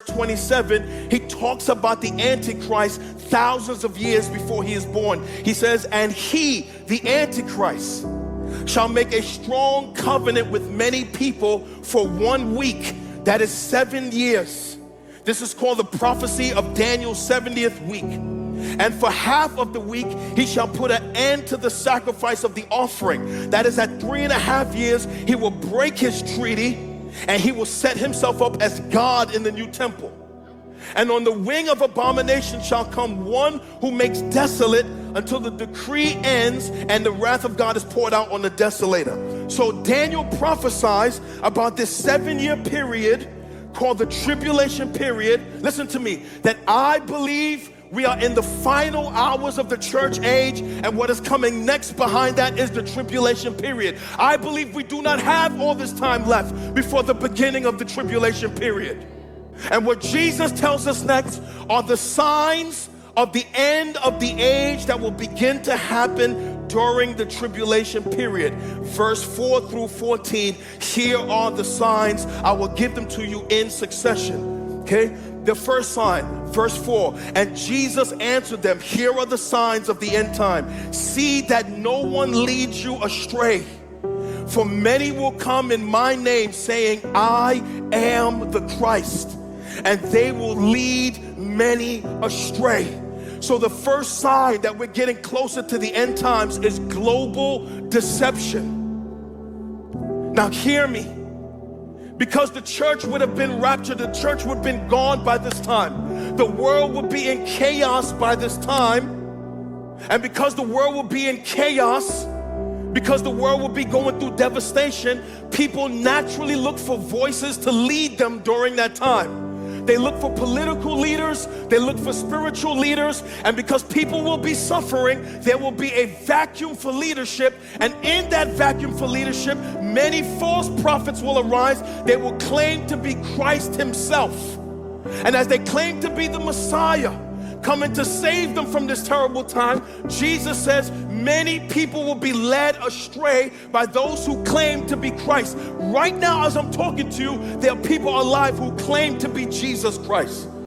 27, he talks about the Antichrist thousands of years before he is born. He says, and he, the Antichrist, shall make a strong covenant with many people for 1 week. That is 7 years. This is called the prophecy of Daniel's 70th week. And for half of the week, he shall put an end to the sacrifice of the offering. That is, at 3.5 years, he will break his treaty and he will set himself up as God in the new temple. And on the wing of abomination shall come one who makes desolate until the decree ends and the wrath of God is poured out on the desolator. So Daniel prophesies about this 7-year period called the tribulation period. Listen to me, that I believe we are in the final hours of the church age, and what is coming next behind that is the tribulation period. I believe we do not have all this time left before the beginning of the tribulation period. And what Jesus tells us next are the signs of the end of the age that will begin to happen during the tribulation period. Verse 4 through 14, here are the signs. I will give them to you in succession. Okay? The first sign, verse 4, and Jesus answered them, here are the signs of the end time. See that no one leads you astray. For many will come in my name saying, I am the Christ. And they will lead many astray. So the first sign that we're getting closer to the end times is global deception. Now hear me. Because the church would have been raptured, the church would have been gone by this time. The world would be in chaos by this time. And because the world will be in chaos, because the world will be going through devastation, people naturally look for voices to lead them during that time. They look for political leaders, they look for spiritual leaders, and because people will be suffering, there will be a vacuum for leadership, and in that vacuum for leadership, many false prophets will arise. They will claim to be Christ himself. And as they claim to be the Messiah, coming to save them from this terrible time, Jesus says many people will be led astray by those who claim to be Christ. Right now, as I'm talking to you, there are people alive who claim to be Jesus Christ.